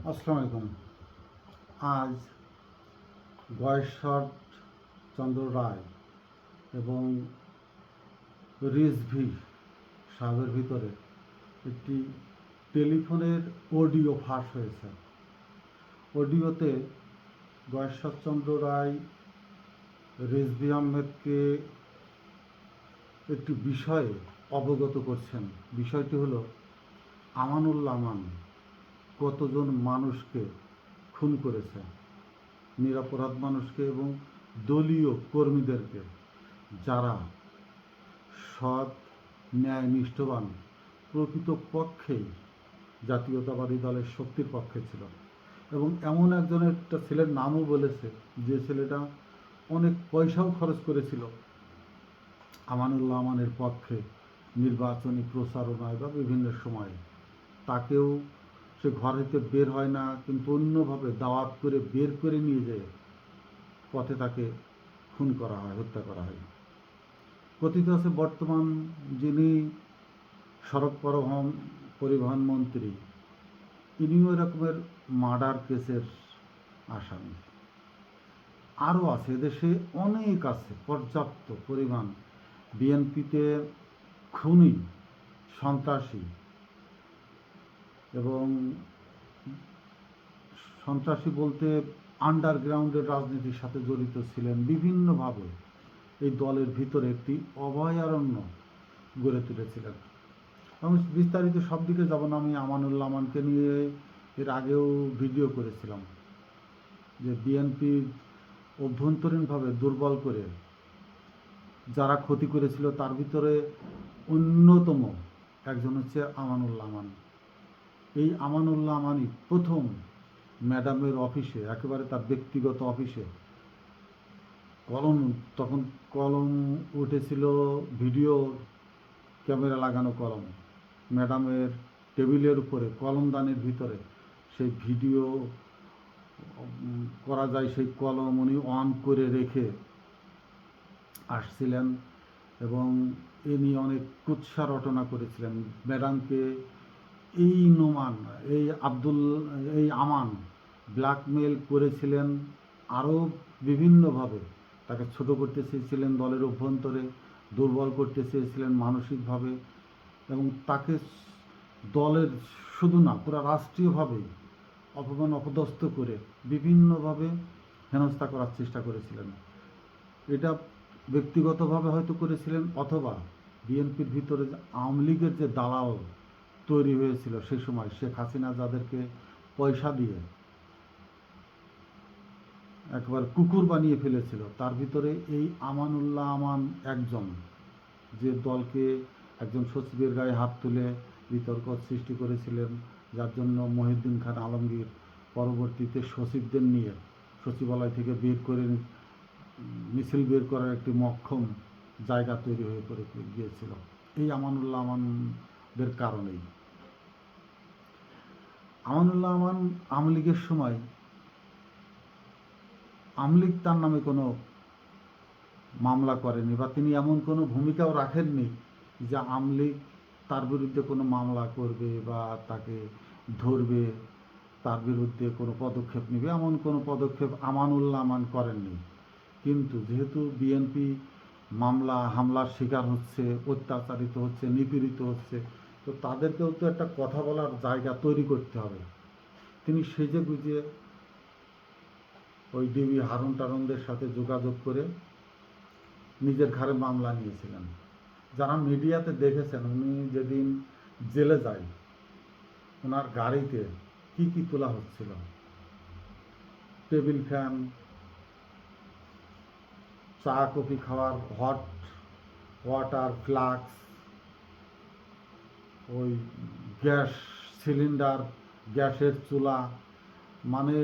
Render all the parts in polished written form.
আসসালামু আলাইকুম। আজ গয়েশ্বর চন্দ্র রায় এবং রিজভি সাহেবের ভিতরে একটি টেলিফোনের অডিও ফাঁস হয়েছে। অডিওতে গয়েশ্বরচন্দ্র রায় রিজভি আহমেদকে একটি বিষয়ে অবগত করছেন। বিষয়টি হলো আমানুল্লাহ আমান কতজন মানুষকে খুন করেছে, নিরপরাধ মানুষকে এবং দলীয় কর্মীদেরকে, যারা সৎ, ন্যায়, নিষ্ঠবান, প্রকৃতপক্ষেই জাতীয়তাবাদী দলের শক্তির পক্ষে ছিল। এবং এমন একজনের একটা ছেলের নামও বলেছে, যে ছেলেটা অনেক পয়সাও খরচ করেছিল আমানুল্লাহ আমানের পক্ষে নির্বাচনী প্রচারণায় বা বিভিন্ন সময়ে। তাকেও সে ঘর হইতে বের হয় না, কিন্তু অন্যভাবে দাওয়াত করে বের করে নিয়ে যায় পথে তাকে খুন করা হয়, হত্যা করা হয়। কথিত আছে বর্তমান যিনি সড়ক পরিবহন মন্ত্রী, ইনিও এরকমের মার্ডার কেসের আসামি। আরও আছে, দেশে অনেক আছে, পর্যাপ্ত পরিমাণ বিএনপিতে খুনি, সন্ত্রাসী এবং সন্ত্রাসী বলতে আন্ডারগ্রাউন্ডের রাজনীতির সাথে জড়িত ছিলেন। বিভিন্নভাবে এই দলের ভিতরে একটি অভয়ারণ্য গড়ে তুলেছিলেন। আমি বিস্তারিত সব দিকে যাব না। আমি আমানুল্লাহ আমানকে নিয়ে এর আগেও ভিডিও করেছিলাম, যে বিএনপির অভ্যন্তরীণভাবে দুর্বল করে যারা ক্ষতি করেছিল, তার ভিতরে অন্যতম একজন হচ্ছে আমানুল্লাহ আমান। এই আমানুল্লাহ আমানই প্রথম ম্যাডামের অফিসে, একেবারে তার ব্যক্তিগত অফিসে কলম, তখন কলম উঠেছিল, ভিডিও ক্যামেরা লাগানো কলম, ম্যাডামের টেবিলের উপরে কলমদানের ভিতরে সেই ভিডিও করা যায়, সেই কলম উনি অন করে রেখে আসছিলেন এবং এ নিয়ে অনেক কুৎসা রটনা করেছিলেন। ম্যাডামকে এই নোমান, এই আমান ব্ল্যাকমেল করেছিলেন, আরও বিভিন্নভাবে তাকে ছোট করতে চেয়েছিলেন, দলের অভ্যন্তরে দুর্বল করতে চেয়েছিলেন মানসিকভাবে, এবং তাকে দলের শুধু না, পুরো রাষ্ট্রীয়ভাবেই অপমান অপদস্থ করে বিভিন্নভাবে হেনস্থা করার চেষ্টা করেছিলেন। এটা ব্যক্তিগতভাবে হয়তো করেছিলেন, অথবা বিএনপির ভিতরে যে আওয়ামী লীগের যে দালাল তৈরি হয়েছিল সে সময়, শেখ হাসিনা যাদেরকে পয়সা দিয়ে একবার কুকুর বানিয়ে ফেলেছিল, তার ভিতরে এই আমানুল্লাহ আমান একজন, যে দলকে একজন সচিবের গায়ে হাত তুলে বিতর্ক সৃষ্টি করেছিলেন, যার জন্য মহিউদ্দিন খান আলমগীর পরবর্তীতে সচিবদের নিয়ে সচিবালয় থেকে বের করে মিছিল বের করার একটি মক্ষম জায়গা তৈরি হয়ে পড়ে গিয়েছিল এই আমানুল্লাহ আমানদের কারণেই। আমানুল্লাহ আমান আওয়ামী লীগের সময়, আওয়ামী লীগ তার নামে কোনো মামলা করেনি, বা তিনি এমন কোনো ভূমিকাও রাখেননি যে আওয়ামী লীগ তার বিরুদ্ধে কোনো মামলা করবে বা তাকে ধরবে, তার বিরুদ্ধে কোনো পদক্ষেপ নেবে, এমন কোনো পদক্ষেপ আমানুল্লাহ আমান করেননি। কিন্তু যেহেতু বিএনপি মামলা হামলার শিকার হচ্ছে, অত্যাচারিত হচ্ছে, নিপীড়িত হচ্ছে, তো তাদেরকেও তো একটা কথা বলার জায়গা তৈরি করতে হবে। তিনি সেজে গুজে ওই ডিবি হারুন টারুনদের সাথে যোগাযোগ করে নিজের ঘাড়ে মামলা নিয়েছিলেন। যারা মিডিয়াতে দেখেছেন, উনি যেদিন জেলে যায়, ওনার গাড়িতে কি কি তোলা হচ্ছিল, টেবিল ফ্যান, চা কফি খাওয়ার হট ওয়াটার ফ্লাক্স, ওই গ্যাস সিলিন্ডার, গ্যাসের চুলা, মানে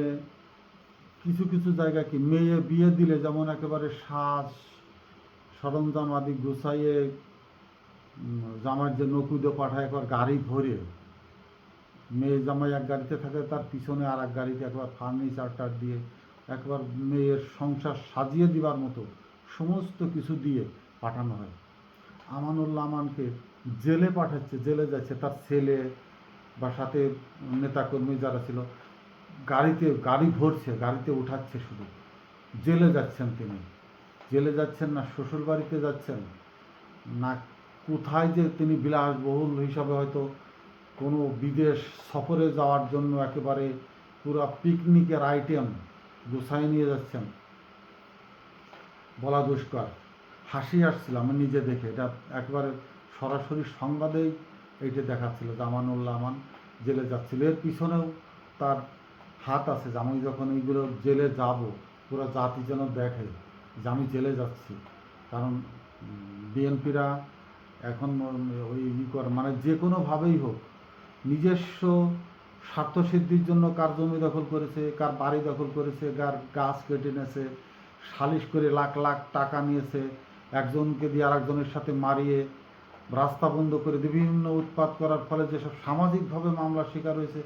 কিছু কিছু জায়গায় কি মেয়ে বিয়ে দিলে যেমন একেবারে সাজ সরঞ্জাম আদি গুছাইয়ে জামাই যে নকুদে পাঠায়, একবার গাড়ি ভরে, মেয়ে জামাই এক গাড়িতে থাকে, তার পিছনে আর এক গাড়িতে একবার ফার্নিচারটার দিয়ে একবার মেয়ের সংসার সাজিয়ে দিবার মতো সমস্ত কিছু দিয়ে পাঠানো হয়। আমানুল্লাহ আমানকে জেলে পাঠাচ্ছে, জেলে যাচ্ছে তার ছেলে বা সাথে নেতাকর্মী যারা ছিল, গাড়ি ভরছে, গাড়িতে উঠাচ্ছে, শুধু জেলে যাচ্ছেন তিনি। জেলে যাচ্ছেন না শ্বশুর বাড়িতে যাচ্ছেন, না কোথায় যে তিনি বিলাসবহুল হিসাবে হয়তো কোনো বিদেশ সফরে যাওয়ার জন্য একেবারে পুরো পিকনিকের আইটেম গুছাই নিয়ে যাচ্ছেন, বলা দুষ্কর। হাসি আসছিল আমার নিজে দেখে, এটা একেবারে সরাসরি সংবাদেই এইটা দেখাচ্ছিল যে আমানুল্লাহ আমান জেলে যাচ্ছিল। এর পিছনেও তার হাত আছে যে আমি যখন এইগুলো জেলে যাব, পুরো জাতি যেন দেখে যে আমি জেলে যাচ্ছি। কারণ বিএনপিরা এখন ওই মানে যে কোনোভাবেই হোক নিজস্ব স্বার্থসিদ্ধির জন্য কার জমি দখল করেছে, কার বাড়ি দখল করেছে, কার গাছ কেটে নিয়েছে, সালিশ করে লাখ লাখ টাকা নিয়েছে, একজনকে দিয়ে আরেকজনের সাথে মারিয়ে রাস্তা বন্ধ করে বিভিন্ন উৎপাত করার ফলে যেসব সামাজিকভাবে মামলার শিকার হয়েছে,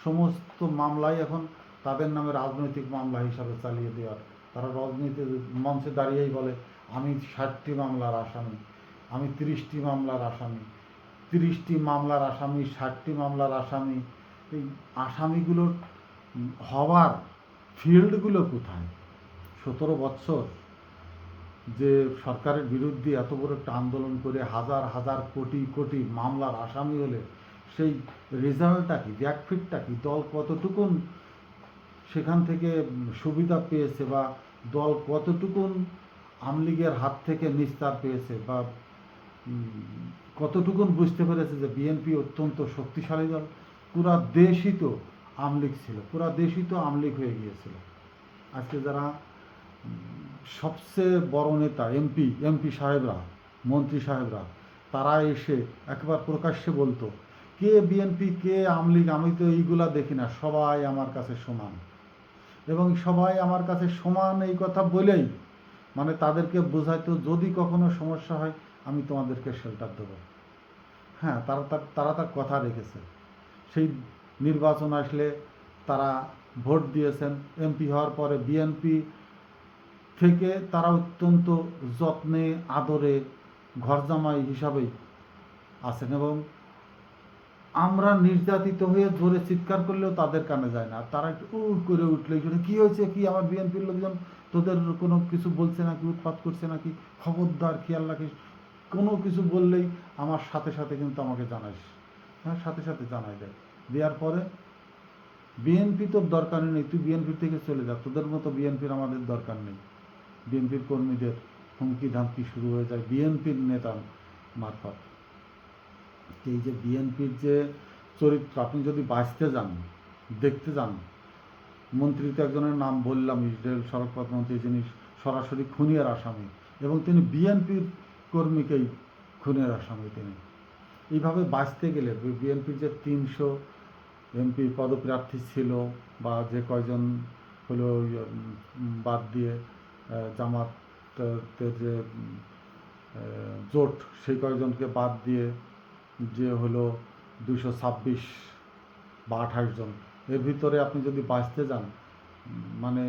সমস্ত মামলাই এখন তাদের নামে রাজনৈতিক মামলা হিসাবে চালিয়ে দেওয়ার। তারা রাজনীতির মঞ্চে দাঁড়িয়েই বলে আমি 60টি মামলার আসামি, আমি 30টি মামলার আসামি, 30টি মামলার আসামি, 60টি মামলার আসামি। এই আসামিগুলোর হওয়ার ফিল্ডগুলো কোথায়? 17 বছর যে সরকারের বিরুদ্ধে এত বড় একটা আন্দোলন করে হাজার হাজার কোটি কোটি মামলার আসামি হলে সেই রেজাল্টটা কি, ব্যাকফিটটা কি, দল কতটুকুন সেখান থেকে সুবিধা পেয়েছে, বা দল কতটুকুন আমলীগের হাত থেকে নিস্তার পেয়েছে, বা কতটুকুন বুঝতে পেরেছে যে বিএনপি অত্যন্ত শক্তিশালী দল। পুরা দেশই তো আমলীগ ছিল, পুরা দেশই তো আমলীগ হয়ে গিয়েছিল। আজকে যারা সবচেয়ে বড় নেতা এমপি সাহেবরা, মন্ত্রী সাহেবরা, তারা এসে একবার প্রকাশ্যে বলতো কে বিএনপি কে আমলীগ, আমি তো এইগুলা দেখি না, সবাই আমার কাছে সমান। এবং সবাই আমার কাছে সমান এই কথা বলেই মানে তাদেরকে বোঝাইতো যদি কখনো সমস্যা হয় আমি তোমাদেরকে শেল্টার দেবো। হ্যাঁ, তারা তার কথা রেখেছে। সেই নির্বাচন আসলে তারা ভোট দিয়েছেন। এমপি হওয়ার পরে বিএনপি থেকে তারা অত্যন্ত যত্নে আদরে ঘরজামাই হিসাবেই আছেন, এবং আমরা নির্যাতিত হয়ে জোরে চিৎকার করলেও তাদের কানে যায় না। তারা একটু করে উঠলে কি হয়েছে, কি আমার বিএনপির লোকজন তোদের কোনো কিছু বলছে নাকি, উৎপাত করছে নাকি, খবরদার খেয়াল রাখিস, কোনো কিছু বললেই আমার সাথে সাথে কিন্তু আমাকে জানাইস। হ্যাঁ, সাথে সাথে জানাই দেয়। দেওয়ার পরে বিএনপি তোর দরকার নেই, তুই বিএনপি থেকে চলে যা, তোদের মতো বিএনপির আমাদের দরকার নেই। বিএনপির কর্মীদের হুমকি ধামকি শুরু হয়ে যায় বিএনপির নেতা মারফত। এই যে বিএনপির যে চরিত্র, আপনি যদি বাঁচতে যান, দেখতে যান, মন্ত্রী তো একজনের নাম বললাম, ইসরায়েল সড়কপথ মন্ত্রী, যিনি সরাসরি খুনের আসামি, এবং তিনি বিএনপির কর্মীকেই খুনের আসামি। তিনি এইভাবে বাঁচতে গেলে বিএনপির যে 300 এমপি পদপ্রার্থী ছিল, বা যে কয়জন হলো বাদ দিয়ে জামাতের যে জোট, সেই কয়জনকে বাদ দিয়ে যে হলো 226 বা 28 জন, এর ভিতরে আপনি যদি বাঁচতে যান, মানে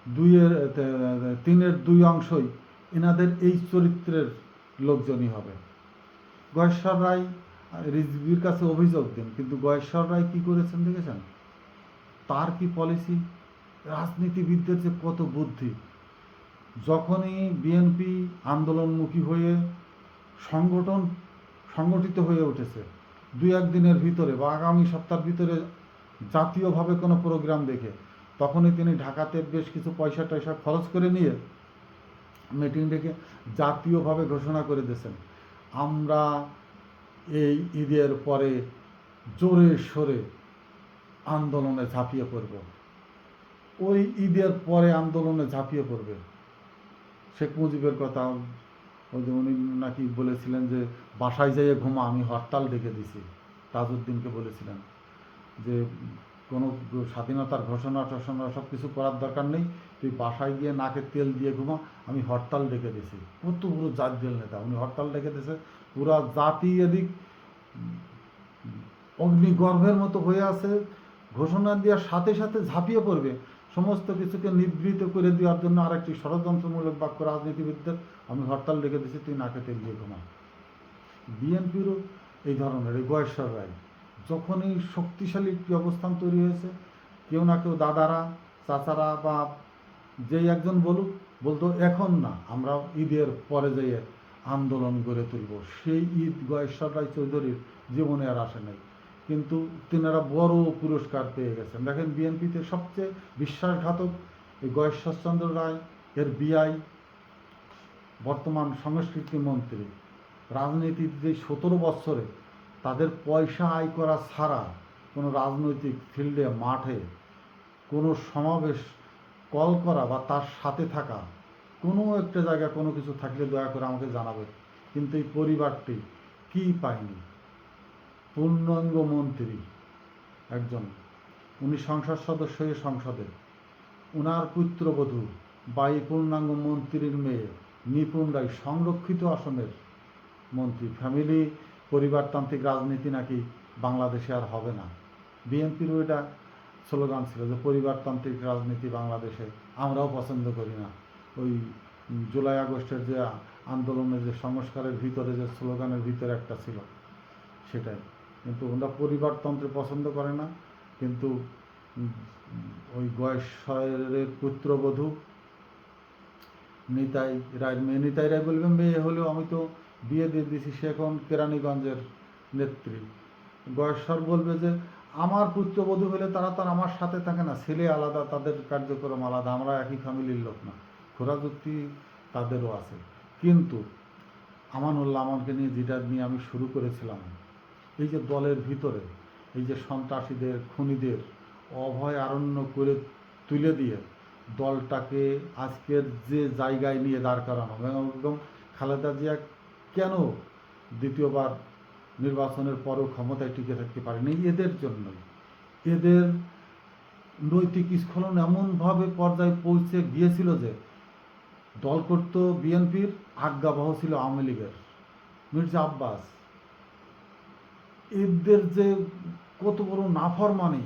3-এর 2 অংশই এনাদের এই চরিত্রের লোকজনই হবে। গয়েশ্বর রায় রিজভির কাছে অভিযোগ দেন, কিন্তু গয়েশ্বর রায় কী করেছেন দেখেছেন? তার কি পলিসি, রাজনীতিবিদদের যে কত বুদ্ধি। যখনই বিএনপি আন্দোলনমুখী হয়ে সংগঠিত হয়ে উঠেছে, 2-1 দিনের ভিতরে বা আগামী সপ্তাহের ভিতরে জাতীয়ভাবে কোনো প্রোগ্রাম দেখে, তখনই তিনি ঢাকাতে বেশ কিছু পয়সা টয়সা খরচ করে নিয়ে মিটিং ডেকে জাতীয়ভাবে ঘোষণা করে দিয়েছেন, আমরা এই ঈদের পরে জোরে সোরে আন্দোলনে ঝাঁপিয়ে পড়ব। ওই ঈদের পরে আন্দোলনে ঝাঁপিয়ে পড়বে। শেখ মুজিবের কথা, ওই যে উনি নাকি বলেছিলেন যে বাসায় যাইয়ে ঘুমা, আমি হরতাল ডেকে দিছি। তাজউদ্দিনকে বলেছিলেন যে কোনো স্বাধীনতার ঘোষণা টোষণা সব কিছু করার দরকার নেই, তুই বাসায় গিয়ে নাকে তেল দিয়ে ঘুমা, আমি হরতাল ডেকে দিছি। কত পুরো জাতীয় নেতা, উনি হরতাল ডেকে দিয়েছে। পুরা জাতি এদিক অগ্নিগর্ভের মতো হয়ে আছে, ঘোষণা দেওয়ার সাথে সাথে ঝাঁপিয়ে পড়বে সমস্ত কিছুকে নিবৃত করে দেওয়ার জন্য। আরেকটি ষড়যন্ত্রমূলক বাক্য রাজনীতিবিদদের, আমি হরতাল ডেকে দিয়েছি, তুই নাকে তেল দিয়ে ঘুমা। বিএনপিরও এই ধরনের, এই গয়েশ্বর রায় যখনই শক্তিশালী একটি অবস্থান তৈরি হয়েছে, কেউ না কেউ দাদারা, চাচারা বা যেই একজন বলতো এখন না, আমরা ঈদের পরে যেয়ে আন্দোলন গড়ে তুলব। সেই ঈদ গয়েশ্বর রায় চৌধুরীর জীবনে আর আসে নাই, কিন্তু তিনারা বড় পুরস্কার পেয়ে গেছেন। দেখেন বিএনপিতে সবচেয়ে বিশ্বাসঘাতক এই গয়েশ্বরচন্দ্র রায়, এর বিআই, বর্তমান সংস্কৃতি মন্ত্রী। রাজনীতির যে 17 বছরে তাদের পয়সা আয় করা ছাড়া কোনো রাজনৈতিক ফিল্ডে, মাঠে কোনো সমাবেশ কল করা বা তার সাথে থাকা কোনো একটা জায়গায় কোনো কিছু থাকলে দয়া করে আমাকে জানাবে। কিন্তু এই পরিবারটি কি পায়নি? পূর্ণাঙ্গ মন্ত্রী একজন, উনি সংসদ সদস্য হয়ে সংসদে, উনার পুত্রবধূ বা এই পূর্ণাঙ্গ মন্ত্রীর মেয়ে নিপুণ রায় সংরক্ষিত আসনের মন্ত্রী। ফ্যামিলি পরিবারতান্ত্রিক রাজনীতি নাকি বাংলাদেশে আর হবে না। বিএনপিরও এটা স্লোগান ছিল যে পরিবারতান্ত্রিক রাজনীতি বাংলাদেশে আমরাও পছন্দ করি না। ওই জুলাই আগস্টের যে আন্দোলনের যে সংস্কারের ভিতরে যে স্লোগানের ভিতরে একটা ছিল সেটাই। কিন্তু ওরা পরিবারতন্ত্র পছন্দ করে না। কিন্তু ওই গয়েশ্বরের পুত্রবধূ নিতাই রায়, মেয়ে নিতাই রায় বলবে মেয়ে হলেও আমি তো বিয়ে দিয়ে দিয়েছি, সে এখন কেরানীগঞ্জের নেত্রী। গয়েশ্বর বলবে যে আমার পুত্রবধূ হলে তারা তার আমার সাথে থাকে না, ছেলে আলাদা, তাদের কার্যক্রম আলাদা, আমরা একই ফ্যামিলির লোক না। খোরা যুক্তি তাদেরও আছে। কিন্তু আমানুল্লাহ আমানকে নিয়ে যেটা নিয়ে আমি শুরু করেছিলাম, এই যে দলের ভিতরে এই যে সন্ত্রাসীদের, খুনিদের অভয় আরণ্য করে তুলে দিয়ে দলটাকে আজকের যে জায়গায় নিয়ে দাঁড় করানো, এবং খালেদা জিয়া কেন দ্বিতীয়বার নির্বাচনের পরও ক্ষমতায় টিকে থাকতে পারেনি, এদের জন্যই। এদের নৈতিক স্খলন এমনভাবে পর্যায়ে পৌঁছে গিয়েছিল যে দল করত বিএনপির, আজ্ঞাবহ ছিল আওয়ামী লীগের মির্জা আব্বাস। এদের যে কত বড় নাফরমানি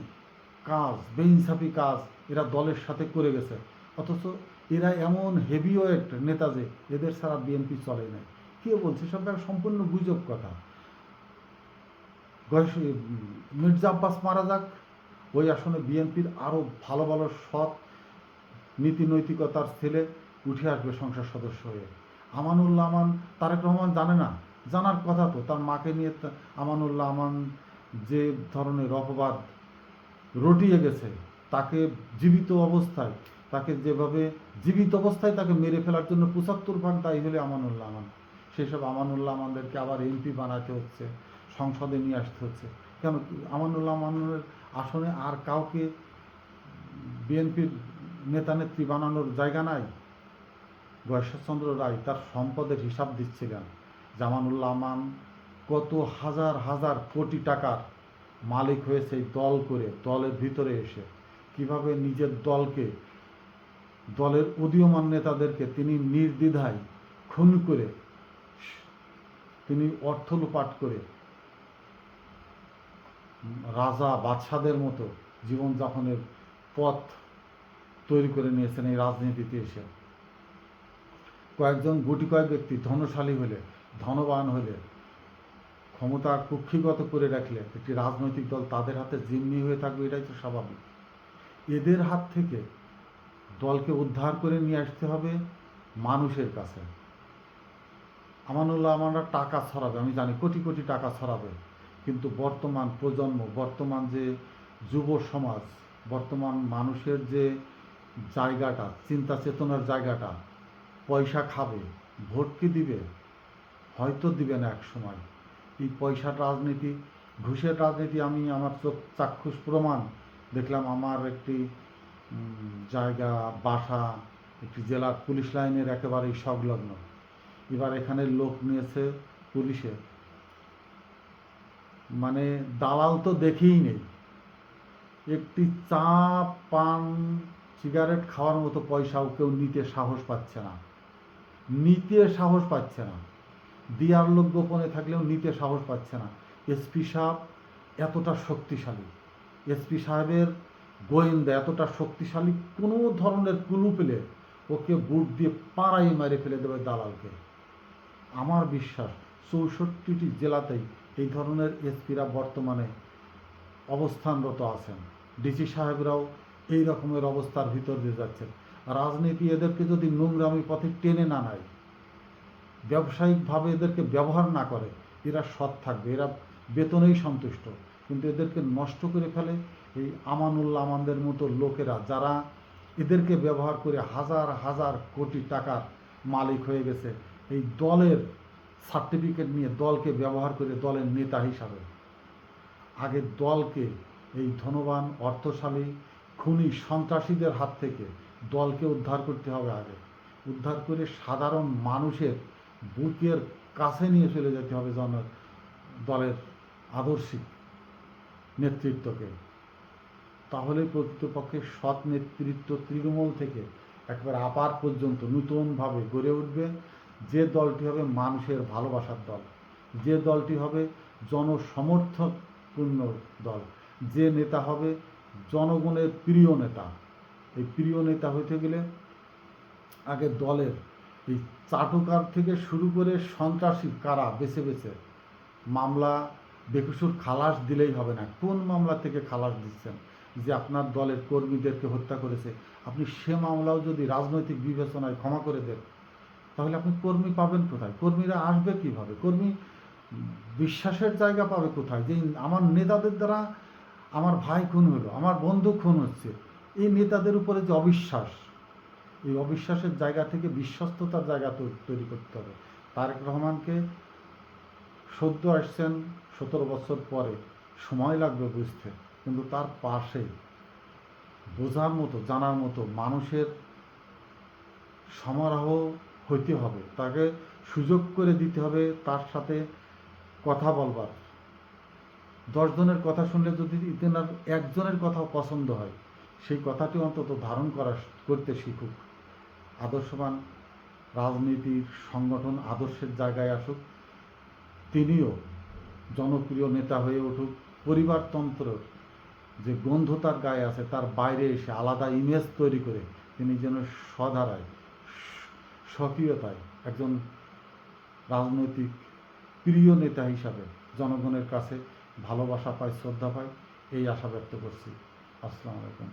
কাজ, বেইনসাফি কাজ এরা দলের সাথে করে গেছে, অথচ এরা এমন হেভিওয়েট নেতা যে এদের ছাড়া বিএনপি চলে নাই। কে বলছে? সব সম্পূর্ণ গুজব কথা। মির্জা আব্বাস মারা যাক, ওই আসনে বিএনপির আরও ভালো ভালো সৎ নীতি নৈতিকতার ছেলে উঠে আসবে সংসদ সদস্য হয়ে। আমানুল্লাহ আমান, তারেক রহমান জানে না, জানার কথা তো। তার মাকে নিয়ে আমানুল্লাহ আমান যে ধরনের অপবাদ রটিয়ে গেছে, তাকে জীবিত অবস্থায়, তাকে যেভাবে জীবিত অবস্থায় তাকে মেরে ফেলার জন্য ৭৫ ভাগ দায়ী হলে আমানুল্লাহ আমান। সেসব আমানুল্লাহ আমাদেরকে আবার এমপি বানাতে হচ্ছে, সংসদে নিয়ে আসতে হচ্ছে। কেন? আমানুল্লাহ আমানের আসনে আর কাউকে বিএনপির নেতা নেত্রী বানানোর জায়গা নাই। গয়েশ্বরচন্দ্র রায় তার সম্পদের হিসাব দিচ্ছিলেন। জামানুল্লাহ আমান কত হাজার হাজার কোটি টাকার মালিক হয়েছে এই দল করে, দলের ভিতরে এসে কিভাবে নিজের দলকে, দলের উদীয়মান নেতাদেরকে তিনি নির্দ্বিধায় খুন করে, তিনি অর্থ লুপাট করে রাজা বাদশাদের মতো জীবনযাপনের পথ তৈরি করে নিয়েছেন এই রাজনীতিতে এসে। কয়েকজন গুটি কয়েক ব্যক্তি ধনশালী হলে, ধনবান হলে, ক্ষমতা কুক্ষিগত করে রাখলে একটি রাজনৈতিক দল তাদের হাতে জিম্মি হয়ে থাকবে, এটাই তো স্বাভাবিক। এদের হাত থেকে দলকে উদ্ধার করে নিয়ে আসতে হবে মানুষের কাছে। আমানুল্লাহ আমানরা টাকা ছড়াবে, আমি জানি কোটি কোটি টাকা ছড়াবে, কিন্তু বর্তমান প্রজন্ম, বর্তমান যে যুব সমাজ, বর্তমান মানুষের যে জায়গাটা, চিন্তা চেতনার জায়গাটা, পয়সা খাবে, ভোট কি দিবে? হয়তো দিবে না এক সময়। এই পয়সার রাজনীতি, ঘুষের রাজনীতি আমি আমার চাক্ষুষ প্রমাণ দেখলাম। আমার একটি জায়গা, বাসা একটি জেলার পুলিশ লাইনের একেবারেই সংলগ্ন। এবার এখানে লোক নিয়েছে পুলিশে, মানে দালাল তো দেখেই নেই, একটি চা, পান, সিগারেট খাওয়ার মতো পয়সাও কেউ নিতে সাহস পাচ্ছে না, নিতে সাহস পাচ্ছে না। দিয়ার লোক গোপনে থাকলেও নিতে সাহস পাচ্ছে না। এসপি সাহেব এতটা শক্তিশালী, এসপি সাহেবের গোয়েন্দা এতটা শক্তিশালী, কোনো ধরনের ক্লু পেলে ওকে বুট দিয়ে পাড়াই মেরে ফেলে দেবে দালালকে। আমার বিশ্বাস 64টি জেলাতেই এই ধরনের এসপিরা বর্তমানে অবস্থানরত আছেন। ডিসি সাহেবরাও এই রকমের অবস্থার ভিতর দিয়ে যাচ্ছেন। রাজনীতি এদেরকে যদি নোংরামি পথে টেনে না নেয়, ব্যবসায়িকভাবে এদেরকে ব্যবহার না করে, এরা সৎ থাকবে, এরা বেতনেই সন্তুষ্ট। কিন্তু এদেরকে নষ্ট করে ফেলে এই আমানুল্লাহ আমাদের মতো লোকেরা, যারা এদেরকে ব্যবহার করে হাজার হাজার কোটি টাকার মালিক হয়ে গেছে এই দলের সার্টিফিকেট নিয়ে, দলকে ব্যবহার করে দলের নেতা হিসাবে। আগে দলকে, এই ধনবান অর্থশালী খুনি সন্ত্রাসীদের হাত থেকে দলকে উদ্ধার করতে হবে। আগে উদ্ধার করে সাধারণ মানুষের বুকের কাছে নিয়ে চলে যেতে হবে দলের আদর্শিক নেতৃত্বকে। তাহলে প্রকৃতপক্ষে সৎ নেতৃত্ব তৃণমূল থেকে একবার আপার পর্যন্ত নূতনভাবে গড়ে উঠবে। যে দলটি হবে মানুষের ভালোবাসার দল, যে দলটি হবে জনসমর্থনপূর্ণ দল, যে নেতা হবে জনগণের প্রিয় নেতা। এই প্রিয় নেতা হইতে গেলে আগে দলের এই চাটুকার থেকে শুরু করে সন্ত্রাসী কারা বেছে বেছে মামলা বেকসুর খালাস দিলেই হবে না। কোন মামলা থেকে খালাস দিচ্ছেন? যে আপনার দলের কর্মীদেরকে হত্যা করেছে, আপনি সে মামলাও যদি রাজনৈতিক বিবেচনায় ক্ষমা করে দেন, তাহলে আপনি কর্মী পাবেন কোথায়? কর্মীরা আসবে কিভাবে? কর্মী বিশ্বাসের জায়গা পাবে কোথায়? যে আমার নেতাদের দ্বারা আমার ভাই খুন হলো, আমার বন্ধু খুন হচ্ছে, এই নেতাদের উপরে যে অবিশ্বাস, এই অবিশ্বাসের জায়গা থেকে বিশ্বস্ততার জায়গা তৈরি করতে হবে। তারেক রহমানকে সদ্য আসছেন 17 বছর পরে, সময় লাগবে বুঝতে, কিন্তু তার পাশে বোঝার মতো, জানার মতো মানুষের সমারোহ হইতে হবে, তাকে সুযোগ করে দিতে হবে তার সাথে কথা বলবার। 10 জনের কথা শুনলে যদি ইতেনার একজনের কথাও পছন্দ হয়, সেই কথাটি অন্তত ধারণ করতে শিখুক। আদর্শবান রাজনীতির সংগঠন আদর্শের জায়গায় আসুক, তিনিও জনপ্রিয় নেতা হয়ে উঠুক। পরিবারতন্ত্র যে গন্ধ তার গায়ে আছে, তার বাইরে এসে আলাদা ইমেজ তৈরি করে তিনি যেন স্বধারায়, স্বকীয়তায় একজন রাজনৈতিক প্রিয় নেতা হিসাবে জনগণের কাছে ভালোবাসা পায়, শ্রদ্ধা পায়, এই আশা ব্যক্ত করছি। আসসালামু আলাইকুম।